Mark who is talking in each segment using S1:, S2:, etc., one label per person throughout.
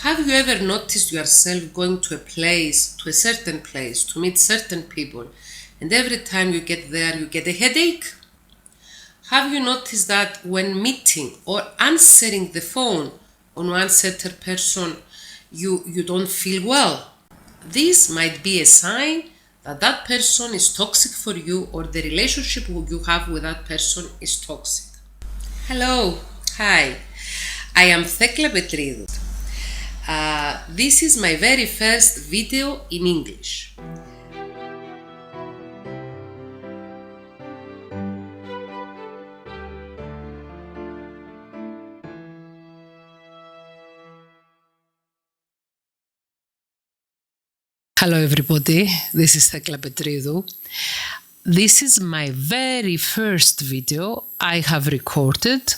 S1: Have you ever noticed yourself going to a certain place, to meet certain people, and every time you get there, you get a headache? Have you noticed that when meeting or answering the phone on one certain person, you don't feel well? This might be a sign that that person is toxic for you, or the relationship you have with that person is toxic. Hello, hi, I am Thekla Petridou. This is my very first video in English. Hello everybody, this is Thekla Petridou. This is my very first video I have recorded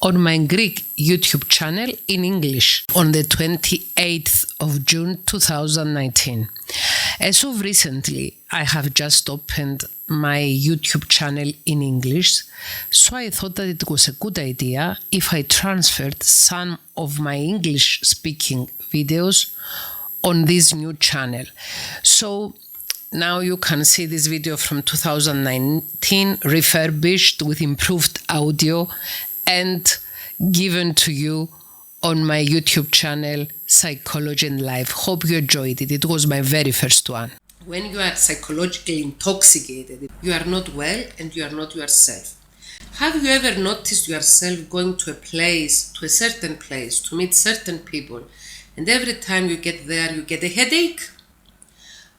S1: on my Greek YouTube channel in English on the 28th of June 2019. As of recently, I have just opened my YouTube channel in English, so I thought that it was a good idea if I transferred some of my English speaking videos on this new channel. So now you can see this video from 2019 refurbished with improved audio and given to you on my YouTube channel Psychology and Life. Hope you enjoyed it. It was my very first one. When you are psychologically intoxicated, you are not well and you are not yourself. Have you ever noticed yourself going to a certain place, to meet certain people, and every time you get there, you get a headache?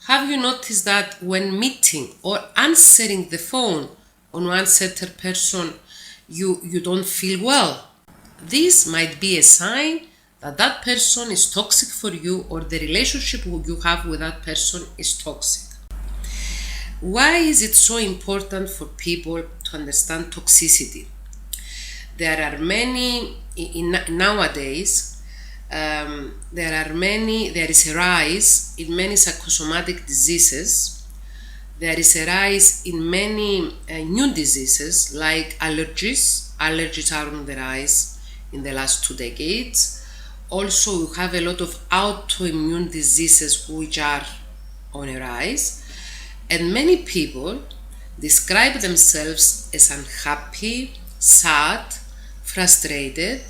S1: Have you noticed that when meeting or answering the phone on one certain person, you don't feel well? This might be a sign that that person is toxic for you, or the relationship you have with that person is toxic. Why is it so important for people to understand toxicity? There are many, nowadays, there is a rise in many psychosomatic diseases. There is a rise in many new diseases like allergies. Allergies are on the rise in the last 2 decades. Also, we have a lot of autoimmune diseases which are on a rise. And many people describe themselves as unhappy, sad, frustrated,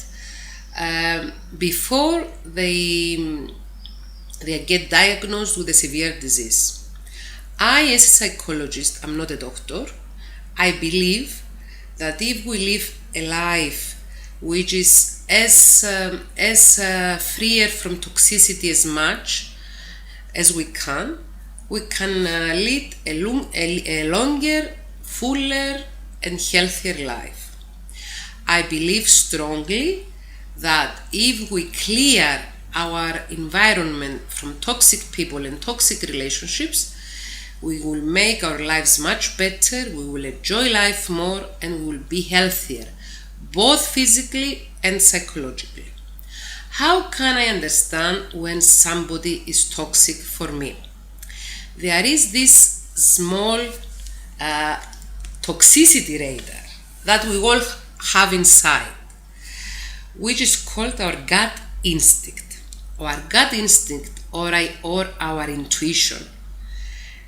S1: before they get diagnosed with a severe disease. I, as a psychologist, I'm not a doctor, I believe that if we live a life which is as freer from toxicity as much as we can lead a longer, fuller and healthier life. I believe strongly that if we clear our environment from toxic people and toxic relationships, we will make our lives much better, we will enjoy life more, and we will be healthier, both physically and psychologically. How can I understand when somebody is toxic for me? There is this small toxicity radar that we all have inside, which is called our gut instinct. Our gut instinct or our intuition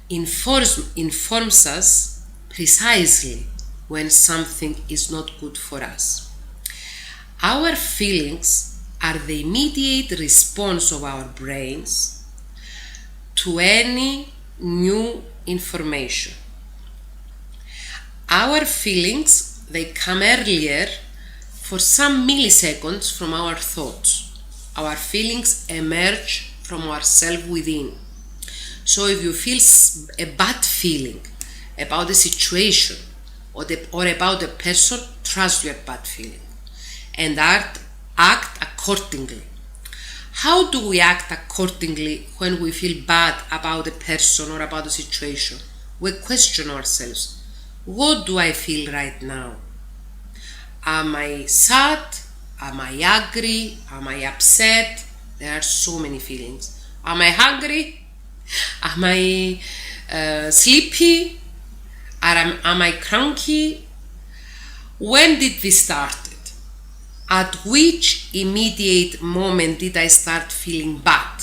S1: informs us precisely when something is not good for us. Our feelings are the immediate response of our brains to any new information. Our feelings, they come earlier for some milliseconds from our thoughts. Our feelings emerge from ourselves within. So if you feel a bad feeling about a situation or about a person, trust your bad feeling and act accordingly. How do we act accordingly when we feel bad about a person or about a situation? We question ourselves. What do I feel right now? Am I sad? Am I angry? Am I upset? There are so many feelings. Am I hungry? Am I sleepy? Am I cranky? When did this start? At which immediate moment did I start feeling bad?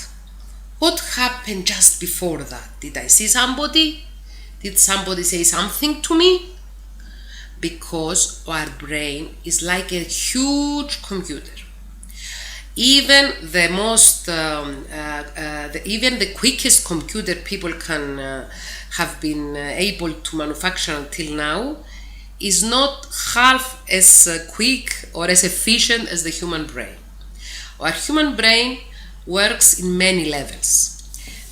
S1: What happened just before that? Did I see somebody? Did somebody say something to me? Because our brain is like a huge computer. Even the most, even the quickest computer people can have been able to manufacture until now is not half as quick or as efficient as the human brain. Our human brain works in many levels.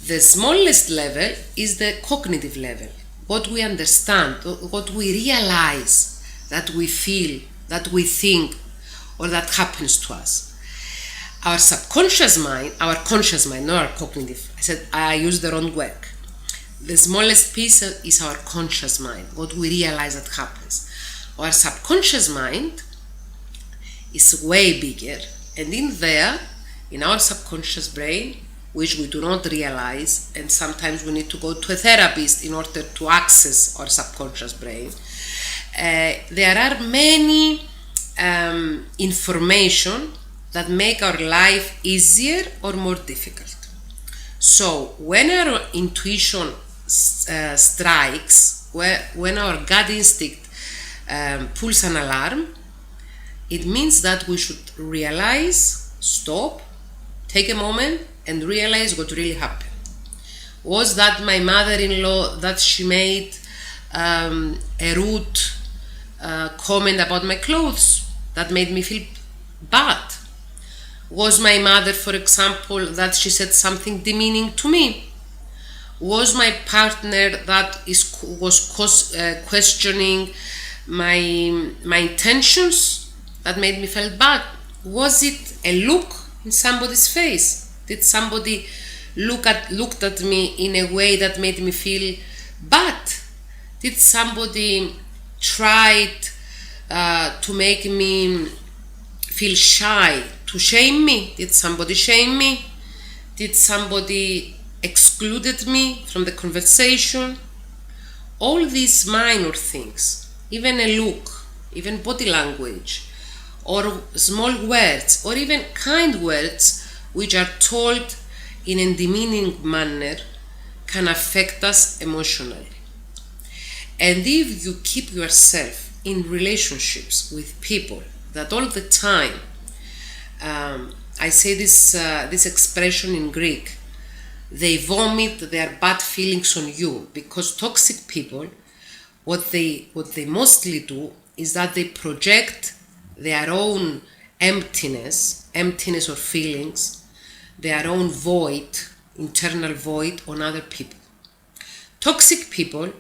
S1: The smallest level is the cognitive level, what we understand, what we realize that we feel, that we think, or that happens to us. Our subconscious mind, our conscious mind, not our cognitive. I used the wrong word. The smallest piece is our conscious mind, what we realize that happens. Our subconscious mind is way bigger, and in there, in our subconscious brain, which we do not realize, and sometimes we need to go to a therapist in order to access our subconscious brain, there are many information that make our life easier or more difficult. So when our intuition strikes, when our gut instinct pulls an alarm, it means that we should realize, stop, take a moment and realize what really happened. Was that my mother-in-law that she made a rude comment about my clothes that made me feel bad? Was my mother, for example, that she said something demeaning to me? Was my partner that was questioning my intentions that made me feel bad? Was it a look in somebody's face? Did somebody looked at me in a way that made me feel bad? Did somebody tried to make me feel shy, to shame me? Did somebody shame me? Did somebody excluded me from the conversation? All these minor things, even a look, even body language, or small words, or even kind words which are told in a demeaning manner, can affect us emotionally. And if you keep yourself in relationships with people that all the time, I say this expression in Greek, they vomit their bad feelings on you, because toxic people, what they mostly do is that they project their own emptiness or feelings, their own void, internal void, on other people. Toxic people,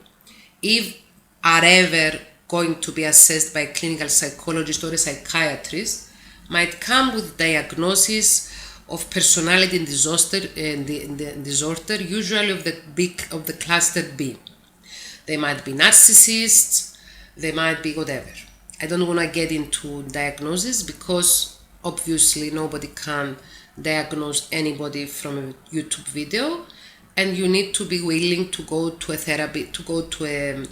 S1: if are ever going to be assessed by a clinical psychologist or a psychiatrist, might come with diagnosis of personality disorder, usually of the cluster B. They might be narcissists, they might be whatever. I don't want to get into diagnosis because obviously nobody can diagnose anybody from a YouTube video, and you need to be willing to go to a therapy, to go to a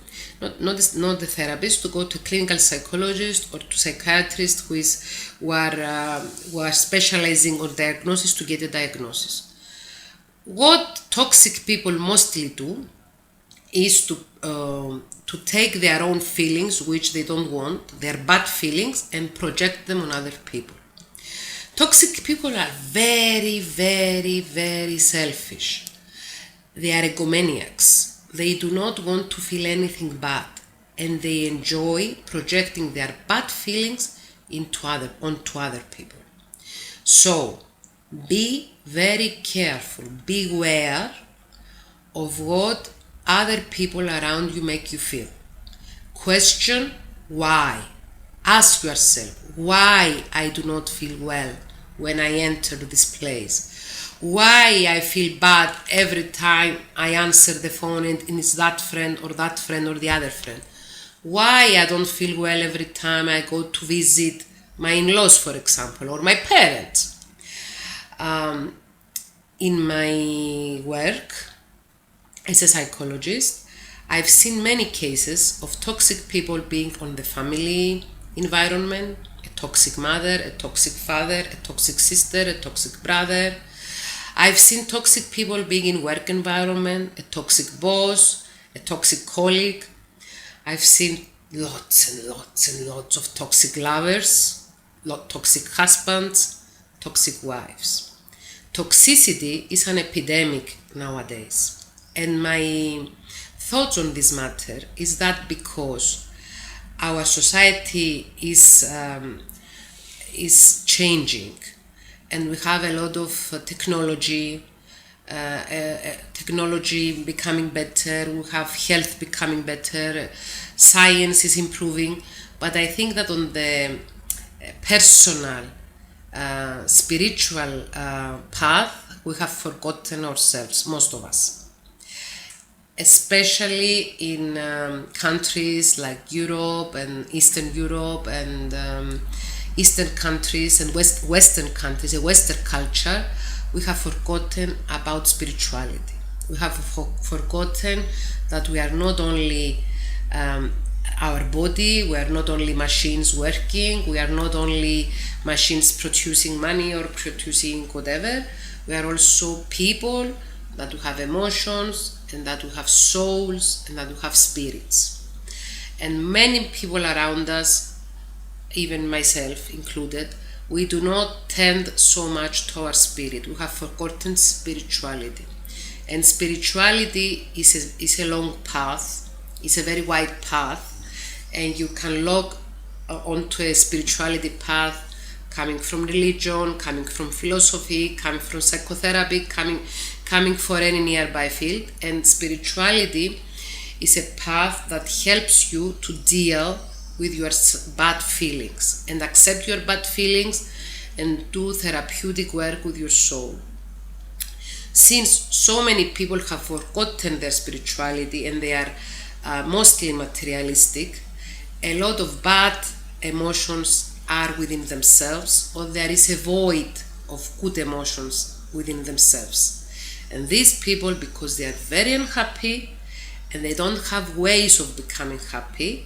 S1: not the therapist, to go to a clinical psychologist or to psychiatrist who are specializing on diagnosis to get a diagnosis. What toxic people mostly do is to take their own feelings, which they don't want, their bad feelings, and project them on other people. Toxic people are very, very, very selfish. They are egomaniacs. They do not want to feel anything bad, and they enjoy projecting their bad feelings onto other people. So be very careful, beware of what other people around you make you feel. Question why. Ask yourself, why I do not feel well when I enter this place? Why I feel bad every time I answer the phone and it's that friend or the other friend? Why I don't feel well every time I go to visit my in-laws, for example, or my parents? In my work as a psychologist, I've seen many cases of toxic people being on the family environment, a toxic mother, a toxic father, a toxic sister, a toxic brother. I've seen toxic people being in work environment, a toxic boss, a toxic colleague. I've seen lots and lots and lots of toxic lovers, toxic husbands, toxic wives. Toxicity is an epidemic nowadays. And my thoughts on this matter is that because our society is changing, and we have a lot of technology becoming better, we have health becoming better, science is improving, but I think that on the personal, spiritual path, we have forgotten ourselves, most of us. Especially in countries like Europe and Eastern Europe and Eastern countries and Western countries, a Western culture, we have forgotten about spirituality. We have forgotten that we are not only our body, we are not only machines working, we are not only machines producing money or producing whatever, we are also people, that we have emotions, and that we have souls, and that we have spirits. And many people around us, even myself included, we do not tend so much to our spirit. We have forgotten spirituality. And spirituality is a long path, it's a very wide path, and you can log onto a spirituality path coming from religion, coming from philosophy, coming from psychotherapy, coming for any nearby field. And spirituality is a path that helps you to deal with your bad feelings and accept your bad feelings and do therapeutic work with your soul. Since so many people have forgotten their spirituality and they are mostly materialistic, a lot of bad emotions are within themselves, or there is a void of good emotions within themselves. And these people, because they are very unhappy and they don't have ways of becoming happy,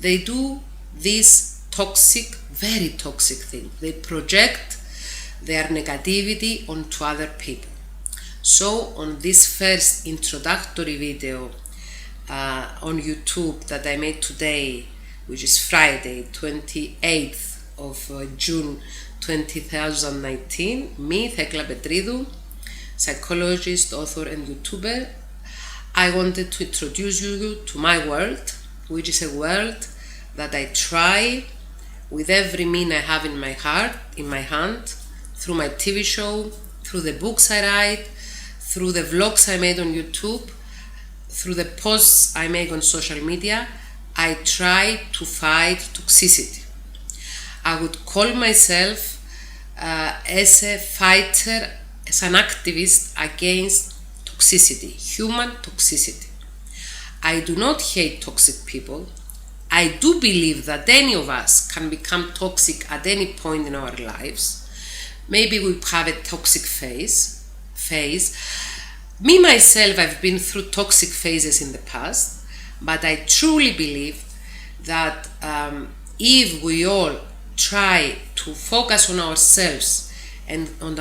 S1: they do this toxic, very toxic thing. They project their negativity onto other people. So on this first introductory video on YouTube that I made today, which is Friday, 28th of June 2019, me, Thekla Petridou, psychologist, author and YouTuber, I wanted to introduce you to my world, which is a world that I try with every mean I have in my heart, in my hand, through my TV show, through the books I write, through the vlogs I made on YouTube, through the posts I make on social media. I try to fight toxicity. I would call myself as a fighter, as an activist against toxicity, human toxicity. I do not hate toxic people. I do believe that any of us can become toxic at any point in our lives. Maybe we have a toxic phase. Me, myself, I've been through toxic phases in the past, but I truly believe that if we all try to focus on ourselves and on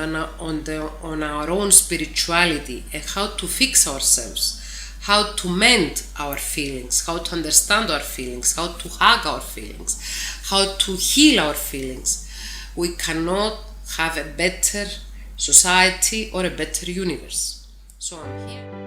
S1: our own spirituality and how to fix ourselves, how to mend our feelings, how to understand our feelings, how to hug our feelings, how to heal our feelings, we cannot have a better society or a better universe. So I'm here.